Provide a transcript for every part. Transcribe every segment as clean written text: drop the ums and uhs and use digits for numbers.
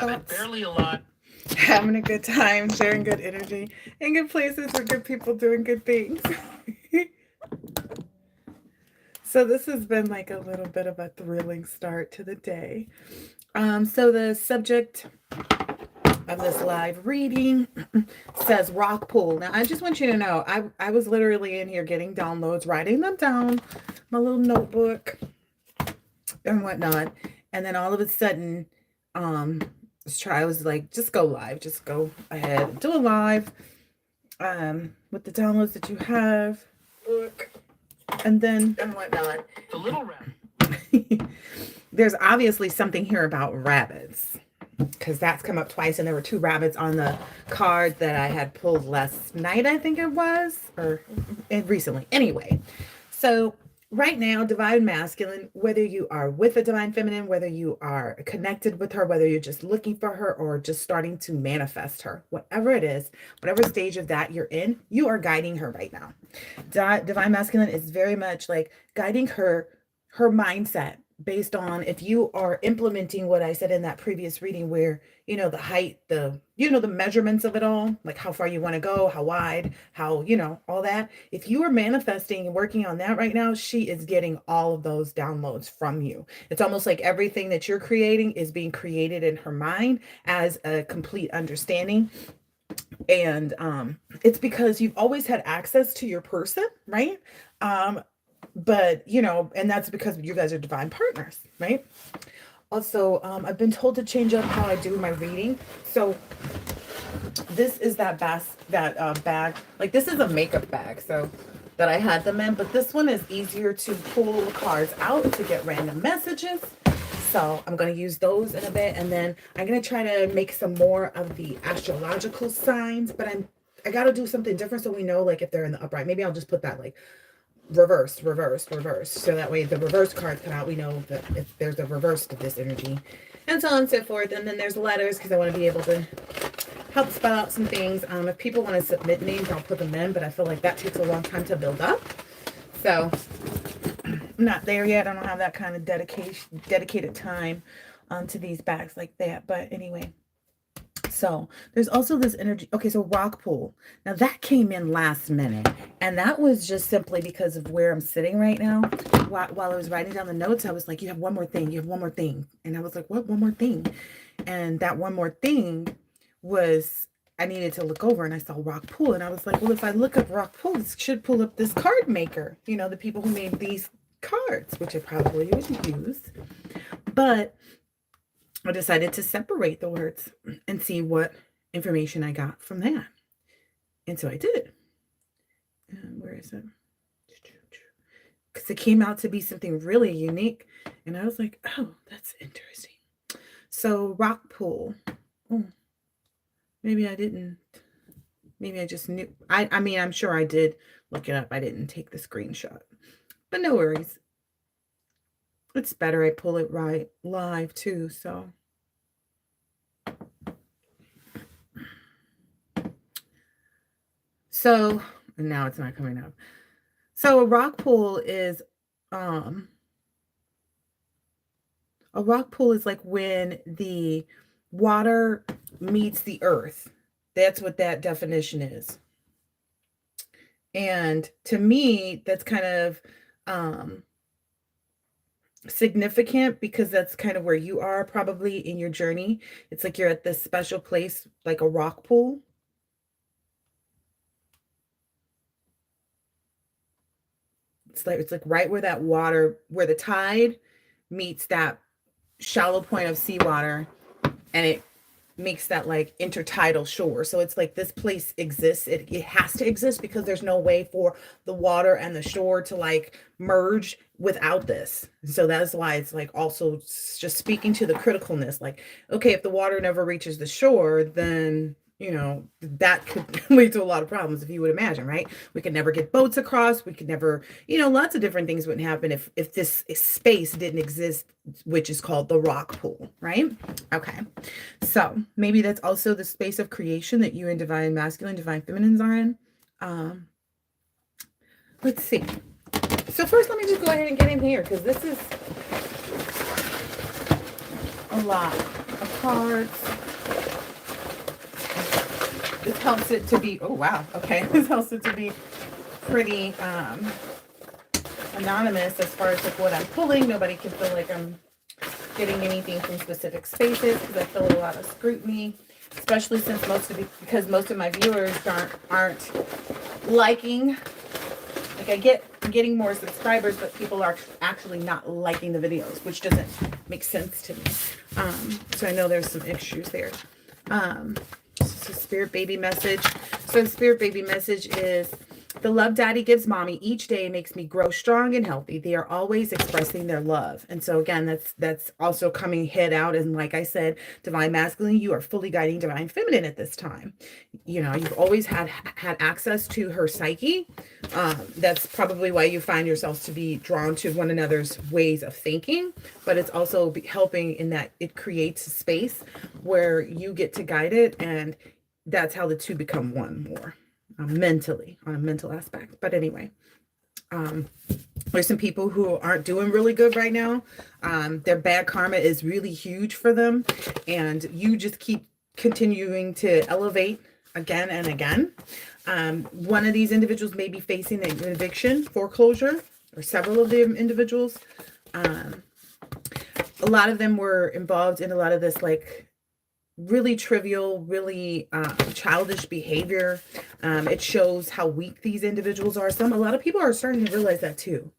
thoughts. Barely a lot. Having a good time, sharing good energy, in good places with good people doing good things. So this has been like a little bit of a thrilling start to the day. So the subject of this live reading says rock pool. Now I just want you to know I was literally in here getting downloads, writing them down, my little notebook and whatnot. And then all of a sudden, um, I was like, just go live, just go ahead, do a live, with the downloads that you have, book, and then and whatnot. The little rabbit. There's obviously something here about rabbits because that's come up twice, and there were two rabbits on the card that I had pulled last night, I think it was, or recently. Anyway, so right now, divine masculine, whether you are with a divine feminine, whether you are connected with her, whether you're just looking for her or just starting to manifest her, whatever it is, whatever stage of that you're in, you are guiding her right now. Divine masculine is very much like guiding her mindset based on if you are implementing what I said in that previous reading where the height, the measurements of it all, like how far you want to go, how wide, how all that. If you are manifesting and working on that right now, she is getting all of those downloads from you. It's almost like everything that you're creating is being created in her mind as a complete understanding. And it's because you've always had access to your person, right? But and that's because you guys are divine partners, right? Also, I've been told to change up how I do my reading. So this is that bag, like this is a makeup bag, so that I had them in, but this one is easier to pull the cards out to get random messages. So I'm going to use those in a bit, and then I'm going to try to make some more of the astrological signs, but I got to do something different so we know like if they're in the upright. Maybe I'll just put that like reverse, reverse, reverse. So that way the reverse cards come out. We know that if there's a reverse to this energy and so on and so forth. And then there's letters because I want to be able to help spell out some things. If people want to submit names, I'll put them in, but I feel like that takes a long time to build up. So I'm not there yet. I don't have that kind of dedicated time to these bags like that. But anyway, so there's also this energy. Okay, so rock pool. Now that came in last minute, and that was just simply because of where I'm sitting right now. While I was writing down the notes, I was like, "You have one more thing. You have one more thing," and I was like, "What? One more thing?" And that one more thing was I needed to look over, and I saw rock pool, and I was like, "Well, if I look up rock pool, this should pull up this card maker. The people who made these cards, which I probably would use, but." I decided to separate the words and see what information I got from that. And so I did. Where is it? Because it came out to be something really unique. And I was like, oh, that's interesting. So rock pool. Oh, maybe I didn't. Maybe I just knew. I mean, I'm sure I did look it up. I didn't take the screenshot. But no worries. It's better I pull it right live too, so. So, now it's not coming up. So a rock pool is like when the water meets the earth. That's what that definition is. And to me, that's kind of significant because that's kind of where you are probably in your journey. It's like you're at this special place, like a rock pool. It's like right where that water, where the tide meets that shallow point of seawater, and it makes that like intertidal shore. So it's like this place exists. It has to exist because there's no way for the water and the shore to like merge without this. So that's why it's like also just speaking to the criticalness. Like, okay, if the water never reaches the shore, then that could lead to a lot of problems, if you would imagine, right? We could never get boats across. We could never, lots of different things wouldn't happen if this space didn't exist, which is called the rock pool, right? Okay. So maybe that's also the space of creation that you and divine masculine, divine feminines are in. Let's see. So first, let me just go ahead and get in here because this is a lot of cards. This helps it to be, oh wow, okay. This helps it to be pretty anonymous as far as like what I'm pulling. Nobody can feel like I'm getting anything from specific spaces because I feel a lot of scrutiny, especially since because most of my viewers aren't liking. Like I'm getting more subscribers, but people are actually not liking the videos, which doesn't make sense to me. So I know there's some issues there. So spirit baby message. So the spirit baby message is, the love daddy gives mommy each day makes me grow strong and healthy. They are always expressing their love. And so again, that's also coming head out. And like I said, divine masculine, you are fully guiding divine feminine at this time. You know, you've always had access to her psyche. That's probably why you find yourselves to be drawn to one another's ways of thinking, but it's also helping in that it creates a space where you get to guide it. And that's how the two become one more. Mentally, on a mental aspect. But anyway, there's some people who aren't doing really good right now. Their bad karma is really huge for them, and you just keep continuing to elevate again and again. One of these individuals may be facing an eviction, foreclosure, or several of them individuals. A lot of them were involved in a lot of this, like, really trivial, really childish behavior. It shows how weak these individuals are. A lot of people are starting to realize that too.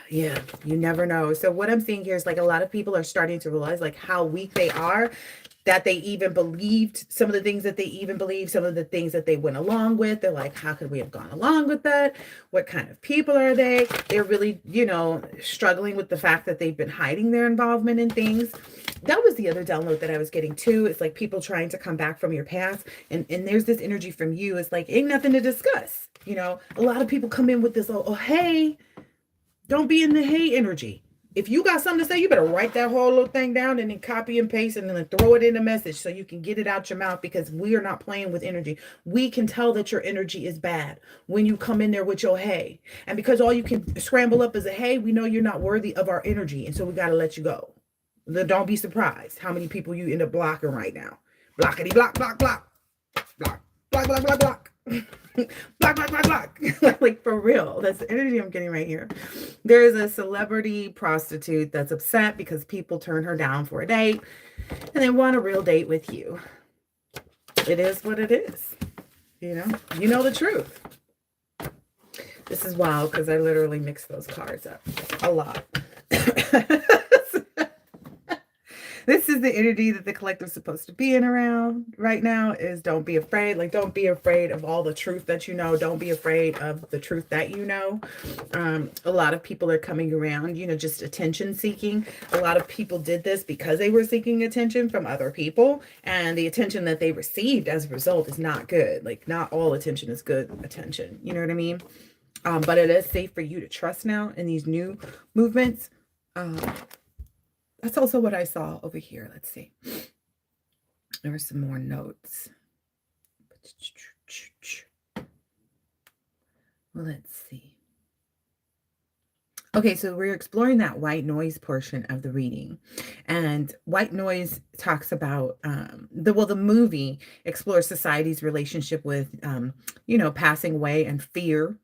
Yeah, you never know. So what I'm seeing here is like a lot of people are starting to realize like how weak they are, that they even believed some of the things that they even believed, some of the things that they went along with. They're like, how could we have gone along with that? What kind of people are they? They're really, you know, struggling with the fact that they've been hiding their involvement in things. That was the other download that I was getting too. It's like people trying to come back from your past. And there's this energy from you. It's like, ain't nothing to discuss. You know, a lot of people come in with this, oh, hey, don't be in the hey energy. If you got something to say, you better write that whole little thing down and then copy and paste and then throw it in a message so you can get it out your mouth, because we are not playing with energy. We can tell that your energy is bad when you come in there with your hey. And because all you can scramble up is a hey, we know you're not worthy of our energy. And so we got to let you go. Don't be surprised how many people you end up blocking right now. Blockity block, block, block. Block, block, block, block, block. Block, block, block, block. Like, for real. That's the energy I'm getting right here. There is a celebrity prostitute that's upset because people turn her down for a date and they want a real date with you. It is what it is. You know the truth. This is wild because I literally mixed those cards up a lot. This is the energy that the collective is supposed to be in around right now, is don't be afraid. Like, don't be afraid of all the truth that you know. Don't be afraid of the truth that you know. A lot of people are coming around, just attention seeking. A lot of people did this because they were seeking attention from other people. And the attention that they received as a result is not good. Like, not all attention is good attention. You know what I mean? But it is safe for you to trust now in these new movements. That's also what I saw over here. Let's see. There were some more notes. Well, let's see. Okay, so we're exploring that white noise portion of the reading. And white noise talks about, the movie explores society's relationship with, passing away and fear.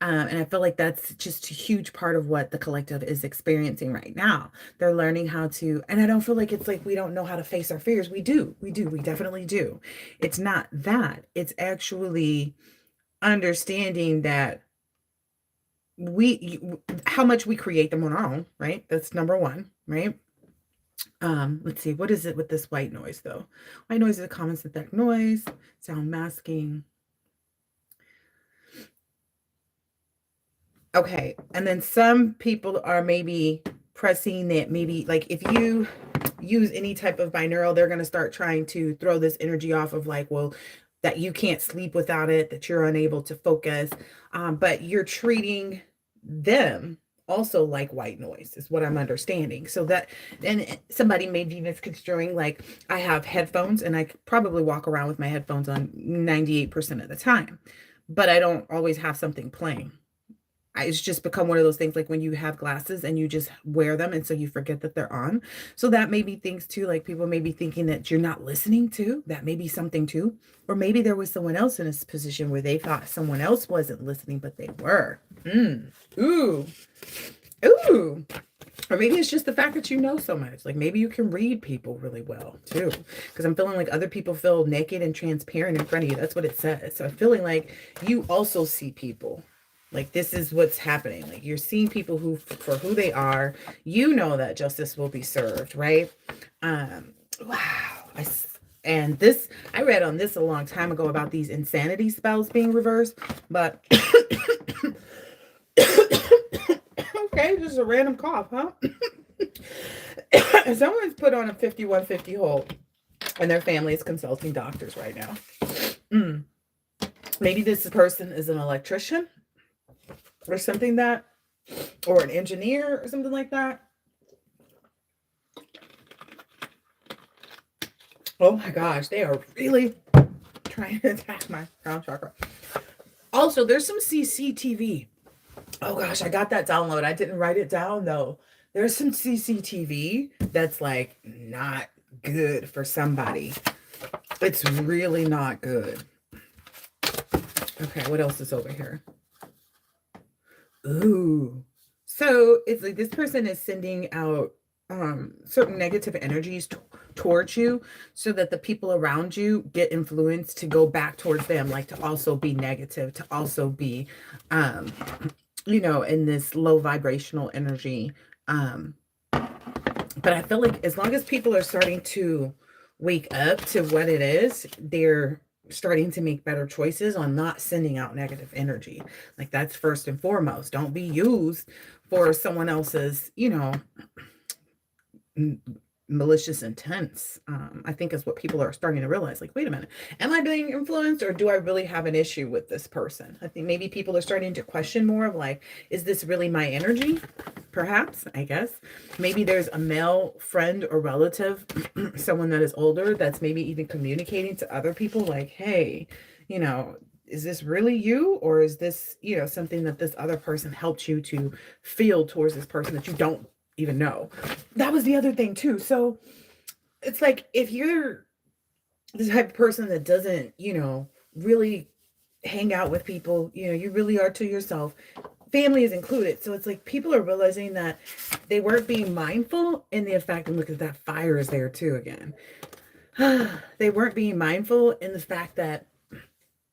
And I feel like that's just a huge part of what the collective is experiencing right now. They're learning how to, and I don't feel like it's like we don't know how to face our fears. We do. We definitely do. It's not that. It's actually understanding that how much we create them on our own, right? That's number one, right? Let's see. What is it with this white noise, though? White noise is a common synthetic noise, sound masking. Okay, and then some people are maybe pressing that, maybe like if you use any type of binaural, they're going to start trying to throw this energy off of like, well, that you can't sleep without it, that you're unable to focus, but you're treating them also like white noise is what I'm understanding. So that, and somebody may be misconstruing, like I have headphones and I probably walk around with my headphones on 98% of the time, but I don't always have something playing. It's just become one of those things like when you have glasses and you just wear them and so you forget that they're on. So that may be things too, like people may be thinking that you're not listening to. That may be something too. Or maybe there was someone else in this position where they thought someone else wasn't listening, but they were. Ooh. Ooh. Or maybe it's just the fact that you know so much. Like maybe you can read people really well too. Because I'm feeling like other people feel naked and transparent in front of you. That's what it says. So I'm feeling like you also see people. Like this is what's happening. Like you're seeing people who, for who they are, you know that justice will be served, right? Wow. And this, I read on this a long time ago about these insanity spells being reversed, but okay, just a random cough, huh? Someone's put on a 5150 hold and their family is consulting doctors right now. Maybe this person is an electrician or something that, or an engineer or something like that. Oh my gosh, they are really trying to attack my crown chakra. Also, there's some CCTV. Oh gosh, I got that download. I didn't write it down though. There's some CCTV that's like not good for somebody. It's really not good. Okay, what else is over here? Ooh. So it's like this person is sending out certain negative energies towards you so that the people around you get influenced to go back towards them, like to also be negative, to also be in this low vibrational energy. But I feel like as long as people are starting to wake up to what it is, they're starting to make better choices on not sending out negative energy. Like that's first and foremost. Don't be used for someone else's, malicious intents. I think is what people are starting to realize. Like, wait a minute, am I being influenced or do I really have an issue with this person? I think maybe people are starting to question more of like, is this really my energy? Perhaps, I guess. Maybe there's a male friend or relative, someone that is older, that's maybe even communicating to other people like, hey, is this really you? Or is this, something that this other person helped you to feel towards this person that you don't even know? That was the other thing too. So it's like if you're the type of person that doesn't, really hang out with people, you really are to yourself, family is included. So it's like people are realizing that they weren't being mindful in the fact, and look at that fire is there too again. They weren't being mindful in the fact that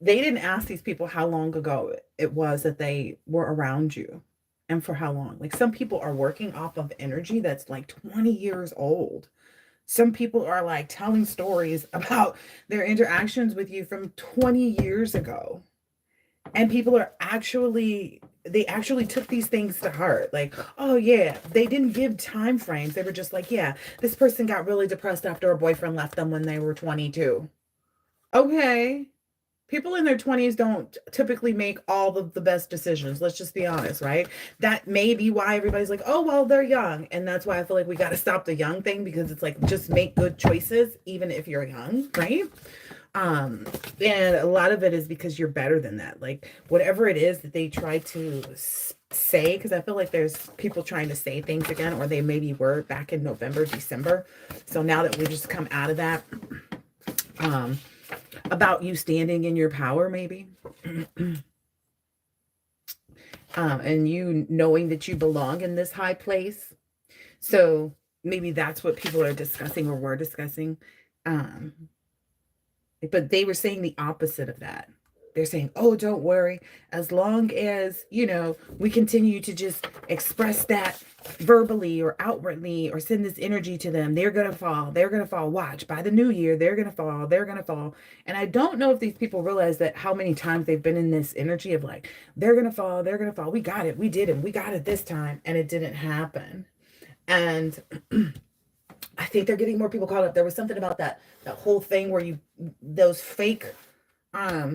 they didn't ask these people how long ago it was that they were around you. And for how long? Like some people are working off of energy that's like 20 years old. Some people are like telling stories about their interactions with you from 20 years ago. And people are they actually took these things to heart. Like, oh yeah, they didn't give time frames. They were just like, yeah, this person got really depressed after a boyfriend left them when they were 22. Okay. People in their 20s don't typically make all of the best decisions. Let's just be honest, right? That may be why everybody's like, oh, well, they're young. And that's why I feel like we got to stop the young thing, because it's like, just make good choices, even if you're young, right? And a lot of it is because you're better than that. Like whatever it is that they try to say, because I feel like there's people trying to say things again, or they maybe were back in November, December. So now that we just come out of that, about you standing in your power, maybe. And you knowing that you belong in this high place. So maybe that's what people are discussing or were discussing. But they were saying the opposite of that. They're saying, oh, don't worry. As long as, we continue to just express that verbally or outwardly or send this energy to them, they're going to fall. They're going to fall. Watch, by the new year, they're going to fall. They're going to fall. And I don't know if these people realize that how many times they've been in this energy of like, they're going to fall. They're going to fall. We got it. We did it. We got it this time. And it didn't happen. And I think they're getting more people caught up. There was something about that whole thing where those fake, how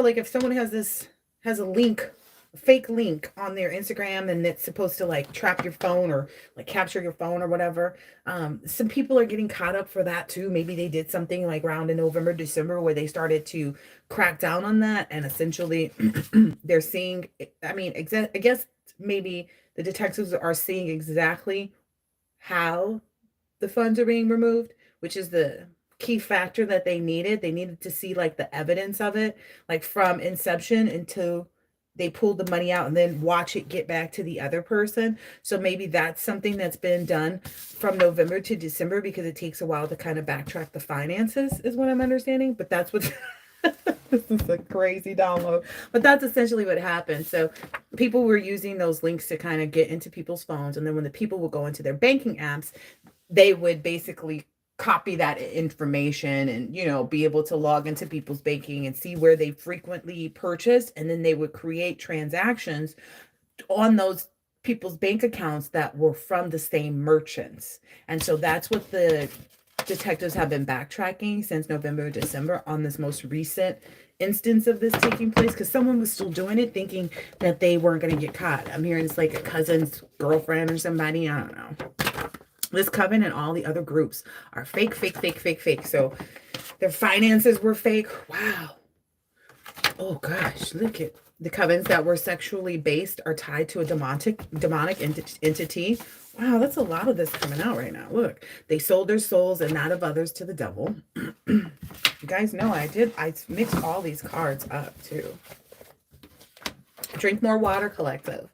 like if someone has a link fake link on their Instagram, and it's supposed to like trap your phone or like capture your phone or whatever. Some people are getting caught up for that too. Maybe they did something like around in November, December where they started to crack down on that, and essentially they're seeing, I mean, I guess maybe the detectives are seeing exactly how the funds are being removed, which is the key factor that they needed. They needed to see like the evidence of it, like from inception until they pulled the money out and then watch it get back to the other person. So maybe that's something that's been done from November to December because it takes a while to kind of backtrack the finances, is what I'm understanding. But that's what this is a crazy download. But that's essentially what happened. So people were using those links to kind of get into people's phones. And then when the people would go into their banking apps, they would basically copy that information and, you know, be able to log into people's banking and see where they frequently purchased, and then they would create transactions on those people's bank accounts that were from the same merchants. And so that's what the detectives have been backtracking since November, December on this most recent instance of this taking place, because someone was still doing it thinking that they weren't going to get caught. I'm hearing it's like a cousin's girlfriend or somebody, I don't know. This coven and all the other groups are fake, fake, fake, fake, fake. So their finances were fake. Wow. Oh gosh, look at the covens that were sexually based are tied to a demonic entity. Wow, that's a lot of this coming out right now. Look, they sold their souls and that of others to the devil. You guys know I mixed all these cards up too. Drink more water, collective.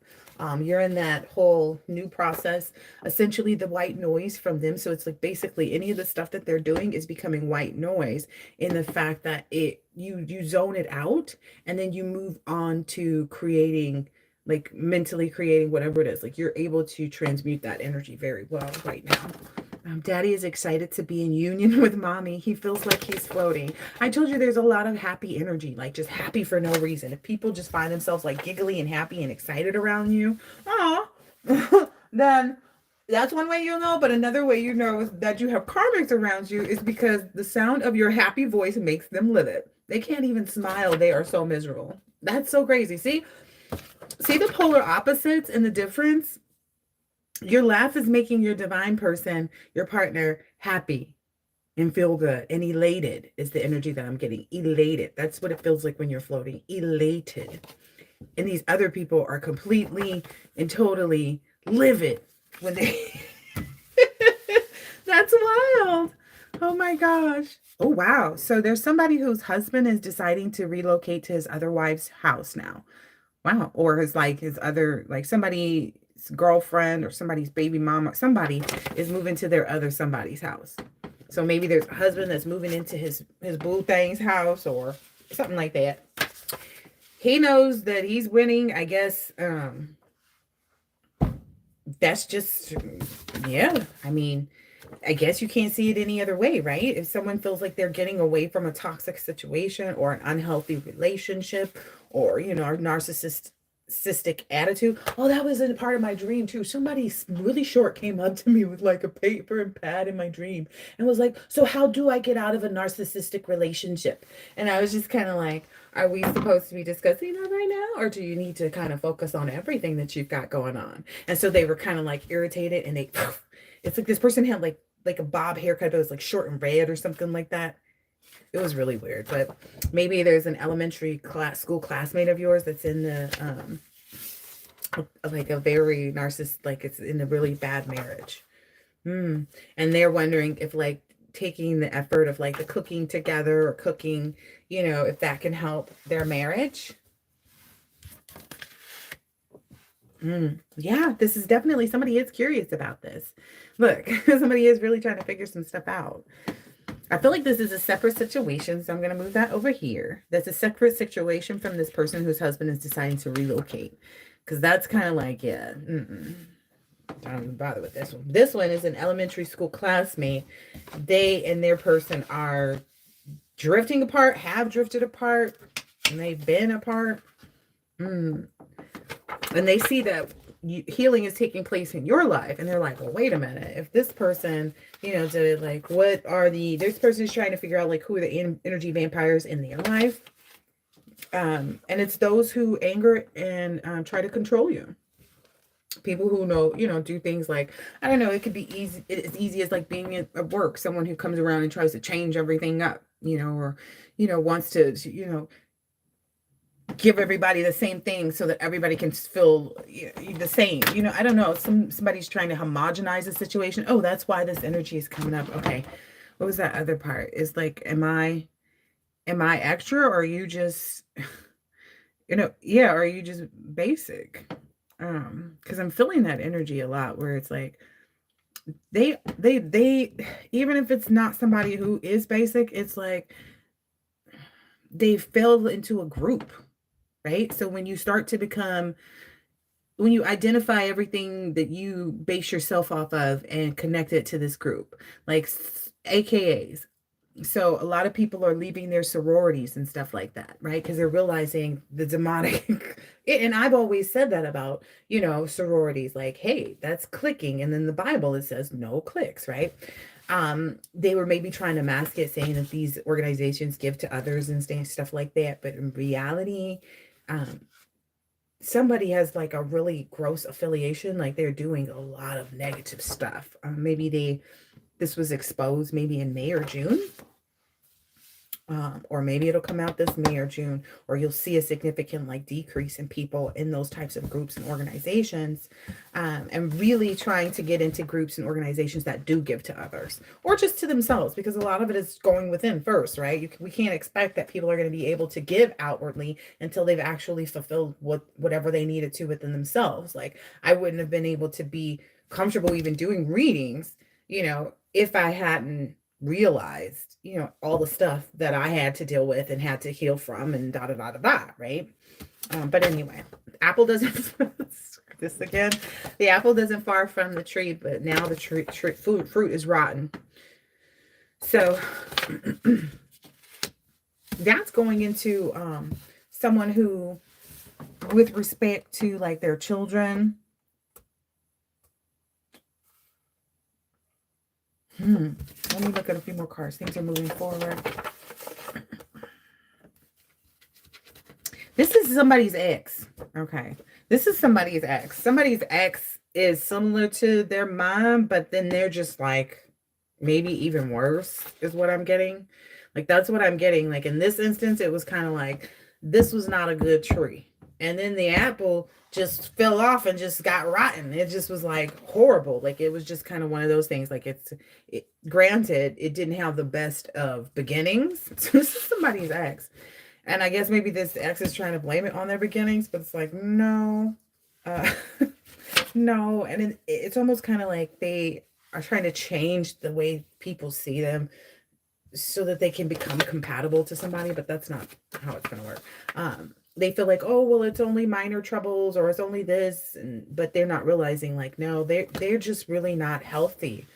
You're in that whole new process, essentially the white noise from them. So it's like basically any of the stuff that they're doing is becoming white noise in the fact that you zone it out and then you move on to creating, like mentally creating whatever it is. Like you're able to transmute that energy very well right now. Daddy is excited to be in union with mommy. He feels like he's floating. I told you there's a lot of happy energy, like just happy for no reason. If people just find themselves like giggly and happy and excited around you, then that's one way you'll know. But another way you know is that you have karmics around you is because the sound of your happy voice makes them livid. They can't even smile. They are so miserable. That's so crazy. See the polar opposites and the difference? Your laugh is making your divine person, your partner, happy and feel good. And elated is the energy that I'm getting. Elated. That's what it feels like when you're floating. Elated. And these other people are completely and totally livid when they... That's wild. Oh my gosh. Oh, wow. So there's somebody whose husband is deciding to relocate to his other wife's house now. Wow. Or his other, like somebody's girlfriend or somebody's baby mama, somebody is moving to their other somebody's house. So maybe there's a husband that's moving into his boo thing's house or something like that. He knows that he's winning. I guess that's just, yeah. I mean, I guess you can't see it any other way, right? If someone feels like they're getting away from a toxic situation or an unhealthy relationship or, you know, a narcissistic attitude. Oh, that was a part of my dream too. Somebody really short came up to me with like a paper and pad in my dream and was like, so how do I get out of a narcissistic relationship? And I was just kind of like, are we supposed to be discussing that right now? Or do you need to kind of focus on everything that you've got going on? And so they were kind of like irritated and they, it's like this person had like a bob haircut, but it was like short and red or something like that. It was really weird, but maybe there's an elementary school classmate of yours that's in the, like a very narcissist, like it's in a really bad marriage. And they're wondering if like taking the effort of like the cooking together or cooking, you know, if that can help their marriage. Yeah, this is definitely, somebody is curious about this. Look, somebody is really trying to figure some stuff out. I feel like this is a separate situation, so I'm going to move that over here. That's a separate situation from this person whose husband is deciding to relocate. Because that's kind of like, yeah, I don't even bother with this one. This one is an elementary school classmate. They and their person are drifting apart, have drifted apart, and they've been apart. And they see that healing is taking place in your life, and they're like, well, wait a minute, if this person, you know, did it, like, what are this person is trying to figure out like who are the energy vampires in their life. And it's those who anger and try to control you. People who know, do things like, I don't know, it could be easy, as easy as like being at work, someone who comes around and tries to change everything up, or, wants to, give everybody the same thing so that everybody can feel the same. I don't know. Somebody's trying to homogenize the situation. Oh, that's why this energy is coming up. Okay. What was that other part? Is like, am I extra, or are you just, yeah, or are you just basic? Because I'm feeling that energy a lot where it's like they even if it's not somebody who is basic, it's like they fell into a group, right? So when you identify everything that you base yourself off of and connect it to this group, like AKAs. So a lot of people are leaving their sororities and stuff like that, right? Because they're realizing the demonic. And I've always said that about, sororities, like, hey, that's clicking. And then the Bible, it says no clicks, right? They were maybe trying to mask it, saying that these organizations give to others and stuff like that. But in reality, um, somebody has like a really gross affiliation, like they're doing a lot of negative stuff. Maybe this was exposed maybe in May or June, or maybe it'll come out this May or June, or you'll see a significant like decrease in people in those types of groups and organizations, and really trying to get into groups and organizations that do give to others or just to themselves, because a lot of it is going within first, right? We can't expect that people are going to be able to give outwardly until they've actually fulfilled whatever they needed to within themselves. Like, I wouldn't have been able to be comfortable even doing readings, if I hadn't realized, all the stuff that I had to deal with and had to heal from, and da da da da da, right? But anyway, apple doesn't this again. The apple doesn't far from the tree, but now the fruit is rotten. So that's going into someone who, with respect to like their children. Let me look at a few more cards. Things are moving forward. This is somebody's ex. Okay. This is somebody's ex. Somebody's ex is similar to their mom, but then they're just like maybe even worse is what I'm getting. Like, that's what I'm getting. Like, in this instance, it was kind of like this was not a good tree. And then the apple just fell off and just got rotten. It just was like horrible. Like, it was just kind of one of those things. Like, granted, it didn't have the best of beginnings. So this is somebody's ex. And I guess maybe this ex is trying to blame it on their beginnings, but it's like, no, no. And it's almost kind of like they are trying to change the way people see them so that they can become compatible to somebody, but that's not how it's going to work. They feel like, oh, well, it's only minor troubles, or it's only this, but they're not realizing, like, no, they're just really not healthy.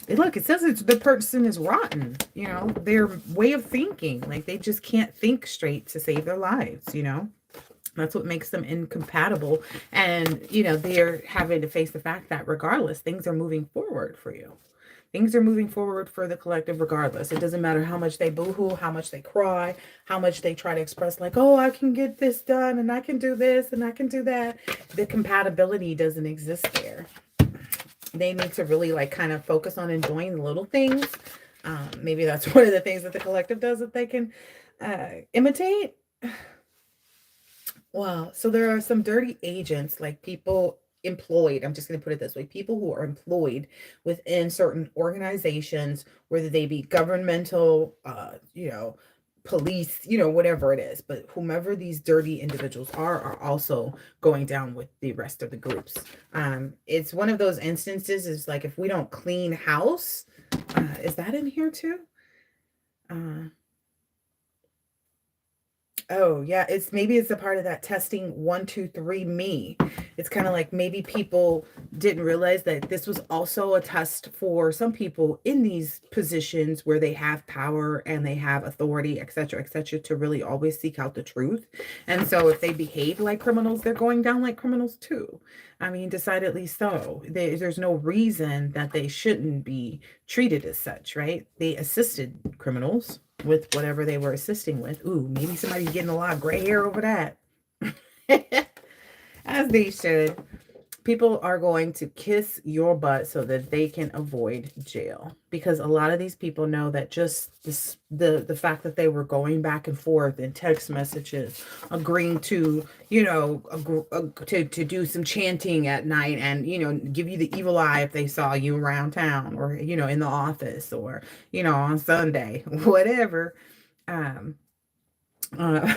And look, it says the person is rotten, their way of thinking, like they just can't think straight to save their lives, that's what makes them incompatible. And, they're having to face the fact that regardless, things are moving forward for you. Things are moving forward for the collective regardless. It doesn't matter how much they boohoo, how much they cry, how much they try to express like, oh, I can get this done and I can do this and I can do that. The compatibility doesn't exist there. They need to really like kind of focus on enjoying the little things. Maybe that's one of the things that the collective does that they can imitate. Wow. So there are some dirty agents, like people employed. I'm just going to put it this way. People who are employed within certain organizations, whether they be governmental, police, whatever it is. But whomever these dirty individuals are also going down with the rest of the groups. It's one of those instances is like, if we don't clean house, is that in here too? Oh, yeah, it's a part of that testing 1, 2, 3 me. It's kind of like maybe people didn't realize that this was also a test for some people in these positions where they have power and they have authority, etc., to really always seek out the truth. And so if they behave like criminals, they're going down like criminals too. I mean, decidedly so. There's no reason that they shouldn't be treated as such, right? They assisted criminals. with whatever they were assisting with. Ooh, maybe somebody's getting a lot of gray hair over that. As they should. People are going to kiss your butt so that they can avoid jail, because a lot of these people know that just this, the fact that they were going back and forth in text messages, agreeing to, you know, to do some chanting at night, and, you know, give you the evil eye if they saw you around town, or, you know, in the office, or, you know, on Sunday, whatever. Uh,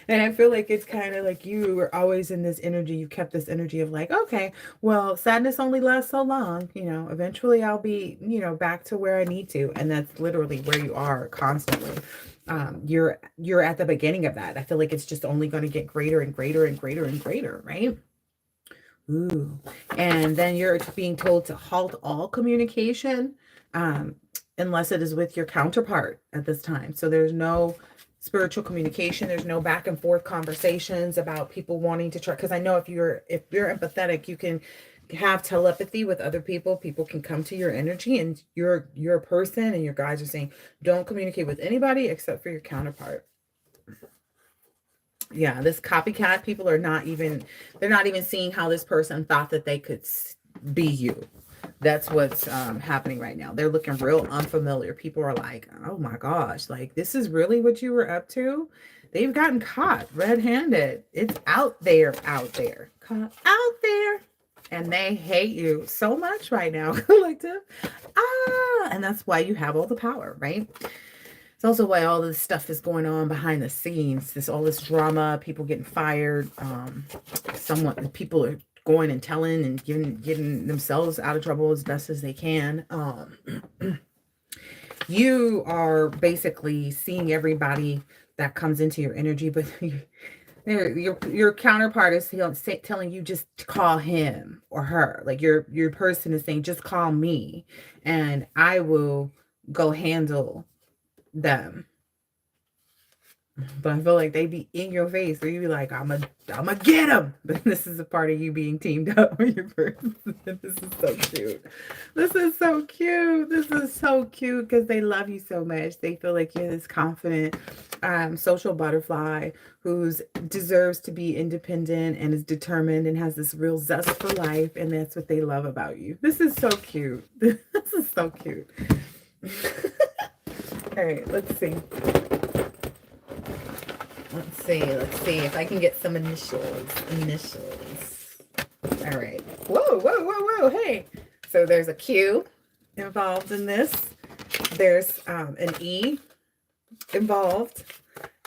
And I feel like it's kind of like you were always in this energy. You kept this energy of like, okay, well, sadness only lasts so long. You know, eventually I'll be, you know, back to where I need to. And that's literally where you are constantly. You're at the beginning of that. I feel like it's just only going to get greater and greater and greater and greater, right? Ooh. And then you're being told to halt all communication, unless it is with your counterpart at this time. So there's no spiritual communication. There's no back and forth conversations about people wanting to try. Because I know if you're empathetic, you can have telepathy with other people. People can come to your energy, and you're a person, and your guides are saying, don't communicate with anybody except for your counterpart. Yeah, this copycat people are not even, they're not even seeing how this person thought that they could be you. That's what's happening right now. They're looking real unfamiliar. People are like, oh my gosh, like, this is really what you were up to? They've gotten caught red-handed. It's out there, caught out there. And they hate you so much right now, collective. And that's why you have all the power, right? It's also why all this stuff is going on behind the scenes. All this drama, people getting fired. People are going and telling and getting themselves out of trouble as best as they can. You are basically seeing everybody that comes into your energy, but your counterpart is telling you just to call him or her. Like your person is saying, just call me, and I will go handle them. But I feel like they be in your face, or you be like, I'm a get them. But this is a part of you being teamed up with your person. This is so cute. This is so cute. This is so cute because they love you so much. They feel like you're this confident social butterfly who deserves to be independent and is determined and has this real zest for life. And that's what they love about you. This is so cute. This is so cute. All right, let's see. Let's see if I can get some initials. All right. Whoa. Hey. So there's a Q involved in this. There's an E involved.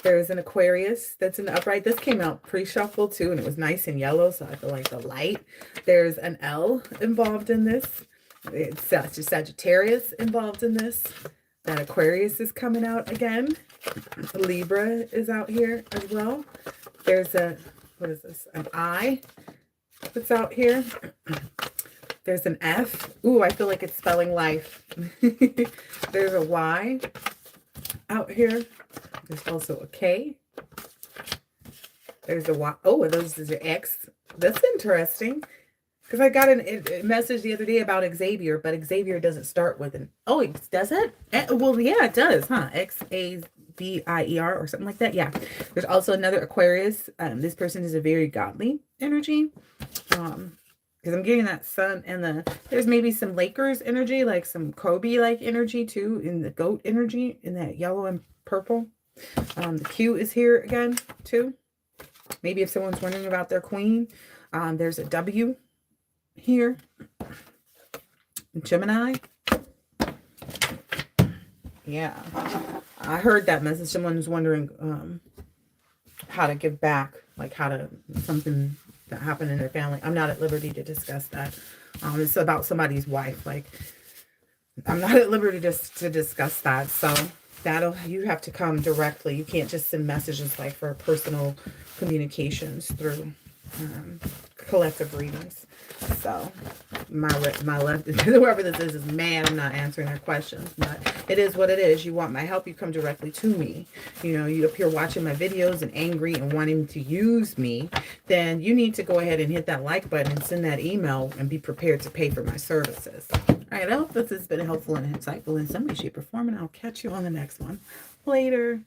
There's an Aquarius that's in the upright. This came out pre-shuffle too, and it was nice and yellow, so I feel like the light. There's an L involved in this. It's Sagittarius involved in this. That Aquarius is coming out again. Libra is out here as well. There's what is this? An I that's out here. There's an F. Ooh, I feel like it's spelling life. There's a Y out here. There's also a K. There's a Y. Oh, those is your X. That's interesting. Because I got a message the other day about Xavier, but Xavier doesn't start with an... Oh, it does it? Well, yeah, it does, huh? Xavier or something like that. Yeah. There's also another Aquarius. This person is a very godly energy. Because I'm getting that sun and there's maybe some Lakers energy, like some Kobe-like energy too, in the goat energy, in that yellow and purple. The Q is here again too. Maybe if someone's wondering about their queen, there's a W here. Gemini. Yeah, I heard that message. Someone was wondering how to give back, like something that happened in their family. I'm not at liberty to discuss that. It's about somebody's wife. Like, I'm not at liberty to discuss that. So you have to come directly. You can't just send messages like for personal communications through collective readings. So my left, whoever this is mad I'm not answering their questions, but it is what it is. You want my help, you come directly to me. You know, you up here watching my videos and angry and wanting to use me, then you need to go ahead and hit that like button and send that email and be prepared to pay for my services. All right, I hope this has been helpful and insightful in some way, shape, or form, and I'll catch you on the next one. Later.